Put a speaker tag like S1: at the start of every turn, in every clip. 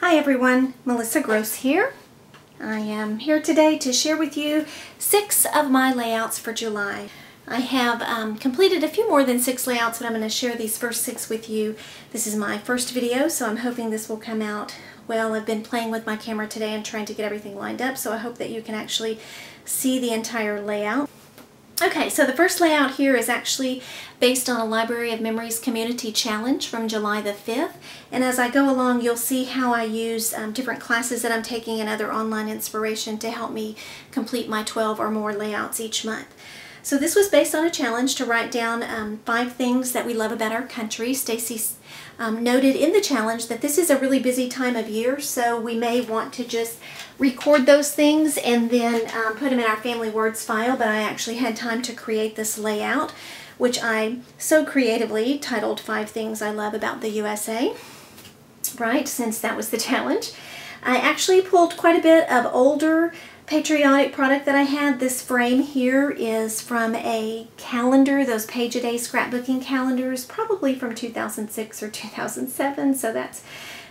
S1: Hi everyone, Melissa Gross here. I am here today to share with you 6 of my layouts for July. I have completed a few more than 6 layouts, but I'm going to share these first 6 with you. This is my first video, so I'm hoping this will come out well. I've been playing with my camera today and trying to get everything lined up, so I hope that you can actually see the entire layout. Okay, so the first layout here is actually based on a Library of Memories Community Challenge from July the 5th. And as I go along, you'll see how I use different classes that I'm taking and other online inspiration to help me complete my 12 or more layouts each month. So this was based on a challenge to write down 5 things that we love about our country. Stacy noted in the challenge that this is a really busy time of year, so we may want to just record those things and then put them in our Family Words file, but I actually had time to create this layout, which I so creatively titled 5 Things I Love About the USA, right, since that was the challenge. I actually pulled quite a bit of older patriotic product that I had. This frame here is from a calendar, those Page-A-Day scrapbooking calendars, probably from 2006 or 2007, so that's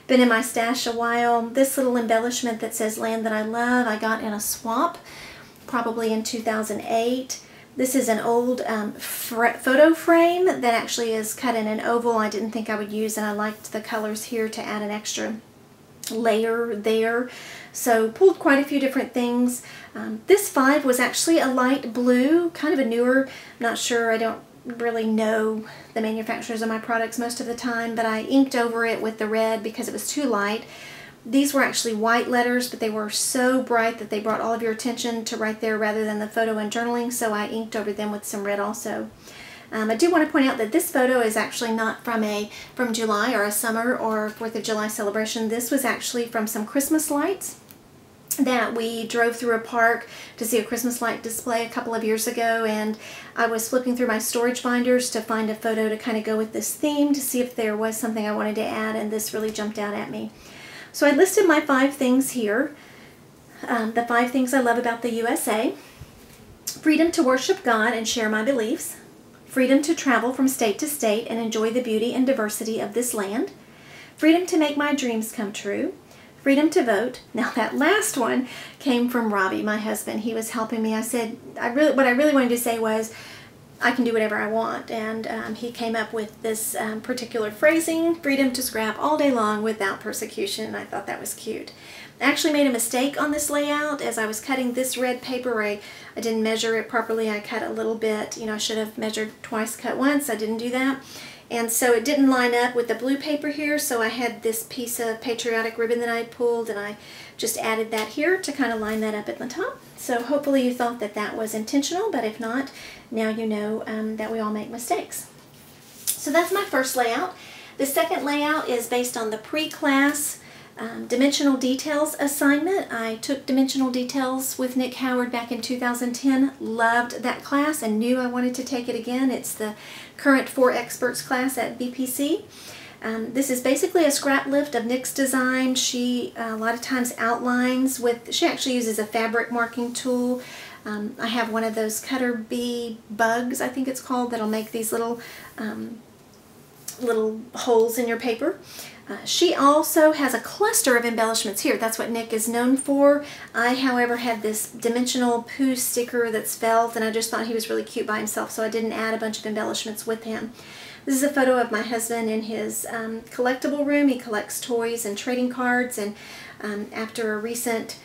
S1: been in my stash a while. This little embellishment that says Land That I Love I got in a swap, probably in 2008. This is an old photo frame that actually is cut in an oval. I didn't think I would use, and I liked the colors here to add an extra layer there. So pulled quite a few different things. This 5 was actually a light blue, kind of a newer, I'm not sure, I don't really know the manufacturers of my products most of the time, but I inked over it with the red because it was too light. These were actually white letters, but they were so bright that they brought all of your attention to right there rather than the photo and journaling, so I inked over them with some red also. I do want to point out that this photo is actually not from July or a summer or 4th of July celebration. This was actually from some Christmas lights that we drove through a park to see a Christmas light display a couple of years ago, and I was flipping through my storage binders to find a photo to kind of go with this theme to see if there was something I wanted to add, and this really jumped out at me. So I listed my 5 things here. The 5 things I love about the USA. Freedom to worship God and share my beliefs. Freedom to travel from state to state and enjoy the beauty and diversity of this land. Freedom to make my dreams come true. Freedom to vote. Now that last one came from Robbie, my husband. He was helping me. I said, what I really wanted to say was, I can do whatever I want, and he came up with this particular phrasing, freedom to scrap all day long without persecution, and I thought that was cute. I actually made a mistake on this layout as I was cutting this red paper. I didn't measure it properly. I cut a little bit. You know, I should have measured twice, cut once. I didn't do that. And so it didn't line up with the blue paper here, so I had this piece of patriotic ribbon that I pulled, and I just added that here to kind of line that up at the top. So hopefully you thought that that was intentional, but if not, now you know that we all make mistakes. So that's my first layout. The second layout is based on the pre-class Dimensional Details assignment. I took Dimensional Details with Nick Howard back in 2010, loved that class and knew I wanted to take it again. It's the current 4 Experts class at BPC. This is basically a scrap lift of Nick's design. She a lot of times outlines with, she actually uses a fabric marking tool. I have one of those Cutter Bee bugs, I think it's called, that'll make these little holes in your paper. She also has a cluster of embellishments here. That's what Nick is known for. I, however, had this dimensional poo sticker that's felt, and I just thought he was really cute by himself, so I didn't add a bunch of embellishments with him. This is a photo of my husband in his collectible room. He collects toys and trading cards, and after a recent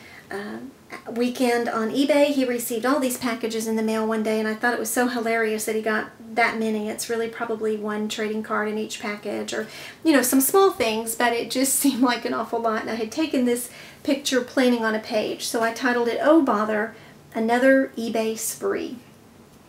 S1: weekend on eBay, he received all these packages in the mail one day, and I thought it was so hilarious that he got that many. It's really probably 1 trading card in each package, or, you know, some small things, but it just seemed like an awful lot. And I had taken this picture planning on a page, so I titled it, "Oh Bother, Another eBay Spree."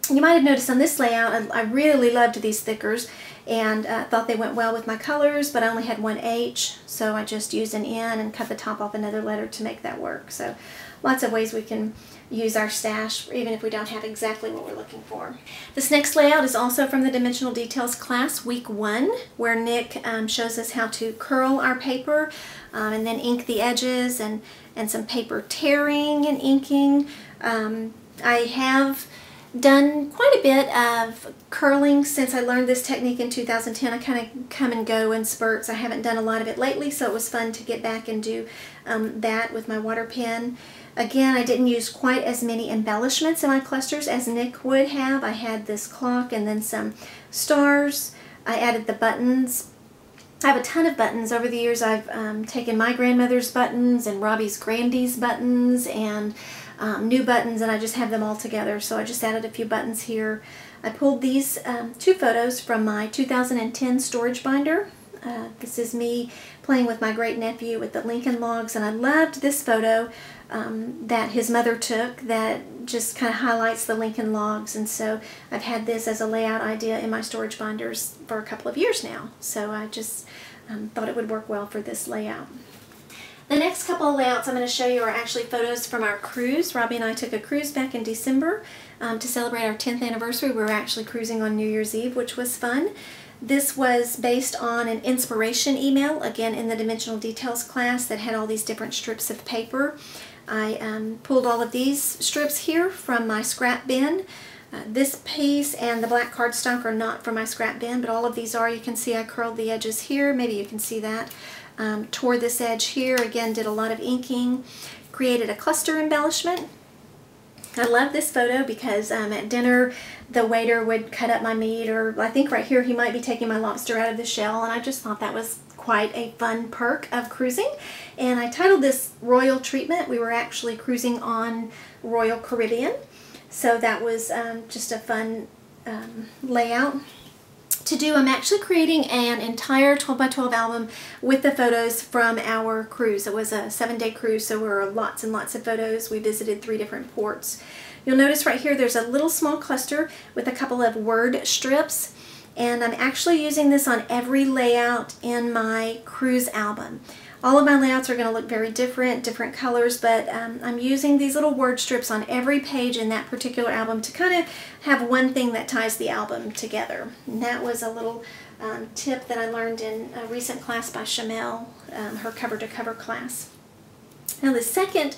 S1: You might have noticed on this layout, I really loved these stickers and thought they went well with my colors, but I only had 1 H, so I just used an N and cut the top off another letter to make that work. So lots of ways we can use our stash, even if we don't have exactly what we're looking for. This next layout is also from the Dimensional Details class, week 1, where Nick shows us how to curl our paper and then ink the edges and some paper tearing and inking. I have done quite a bit of curling since I learned this technique in 2010. I kind of come and go in spurts. I haven't done a lot of it lately, so it was fun to get back and do that with my water pen. Again, I didn't use quite as many embellishments in my clusters as Nick would have. I had this clock and then some stars. I added the buttons. I have a ton of buttons. Over the years I've taken my grandmother's buttons and Robbie's Grandy's buttons and new buttons, and I just have them all together. So I just added a few buttons here. I pulled these two photos from my 2010 storage binder. This is me playing with my great nephew with the Lincoln Logs, and I loved this photo that his mother took that just kind of highlights the Lincoln Logs, and so I've had this as a layout idea in my storage binders for a couple of years now, so I just thought it would work well for this layout. The next couple of layouts I'm going to show you are actually photos from our cruise. Robbie and I took a cruise back in December to celebrate our 10th anniversary. We were actually cruising on New Year's Eve, which was fun. This was based on an inspiration email, again in the Dimensional Details class, that had all these different strips of paper. I pulled all of these strips here from my scrap bin. This piece and the black cardstock are not from my scrap bin, but all of these are. You can see I curled the edges here. Maybe you can see that. Tore this edge here. Again, did a lot of inking. Created a cluster embellishment. I love this photo because at dinner the waiter would cut up my meat, or I think right here he might be taking my lobster out of the shell, and I just thought that was quite a fun perk of cruising. And I titled this Royal Treatment. We were actually cruising on Royal Caribbean, so that was just a fun layout to do. I'm actually creating an entire 12 by 12 album with the photos from our cruise. It was a 7-day cruise, so there were lots and lots of photos. We visited 3 different ports. You'll notice right here there's a little small cluster with a couple of word strips, and I'm actually using this on every layout in my cruise album. All of my layouts are going to look very different, different colors, but I'm using these little word strips on every page in that particular album to kind of have one thing that ties the album together. And that was a little tip that I learned in a recent class by Shamel, her cover-to-cover class. Now the second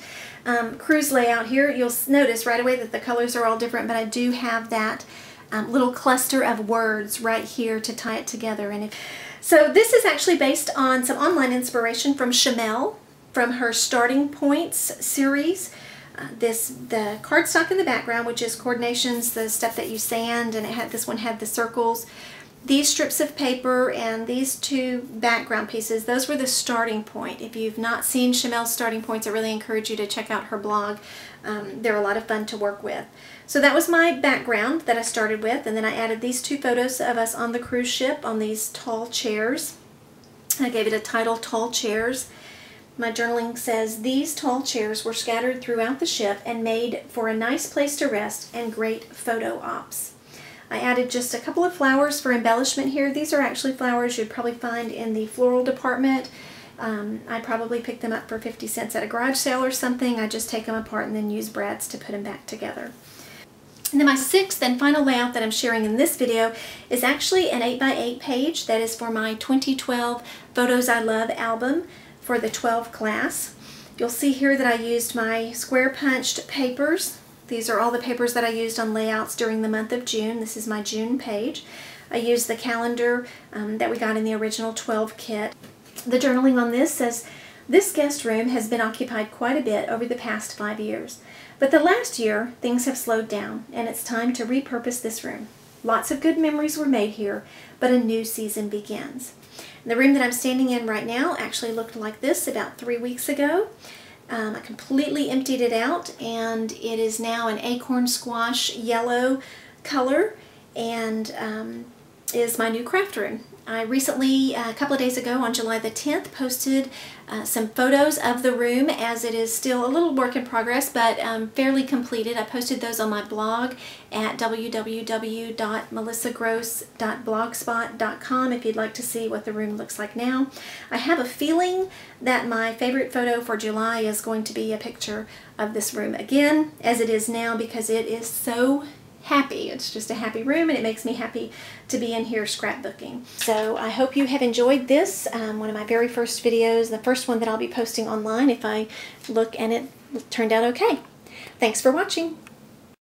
S1: cruise layout here, you'll notice right away that the colors are all different, but I do have that little cluster of words right here to tie it together. And so this is actually based on some online inspiration from Shamel from her Starting Points series. The cardstock in the background, which is Coordinations, the stuff that you sand, and this one had the circles. These strips of paper and these 2 background pieces, those were the starting point. If you've not seen Shamel's Starting Points, I really encourage you to check out her blog. They're a lot of fun to work with. So that was my background that I started with, and then I added these 2 photos of us on the cruise ship on these tall chairs. I gave it a title, Tall Chairs. My journaling says, "These tall chairs were scattered throughout the ship and made for a nice place to rest and great photo ops." I added just a couple of flowers for embellishment here. These are actually flowers you'd probably find in the floral department. I probably picked them up for 50 cents at a garage sale or something. I just take them apart and then use brads to put them back together. And then my 6th and final layout that I'm sharing in this video is actually an 8 by 8 page that is for my 2012 Photos I Love album for the 12 class. You'll see here that I used my square punched papers. These are all the papers that I used on layouts during the month of June. This is my June page. I used the calendar that we got in the original 12 kit. The journaling on this says, "This guest room has been occupied quite a bit over the past 5 years. But the last year, things have slowed down, and it's time to repurpose this room. Lots of good memories were made here, but a new season begins." The room that I'm standing in right now actually looked like this about 3 weeks ago. I completely emptied it out, and it is now an acorn squash yellow color, and is my new craft room. I recently, a couple of days ago on July the 10th, posted some photos of the room, as it is still a little work in progress, but fairly completed. I posted those on my blog at www.melissagross.blogspot.com if you'd like to see what the room looks like now. I have a feeling that my favorite photo for July is going to be a picture of this room again, as it is now, because it is so happy. It's just a happy room, and it makes me happy to be in here scrapbooking. So I hope you have enjoyed this, one of my very first videos, the first one that I'll be posting online if I look and it turned out okay. Thanks for watching.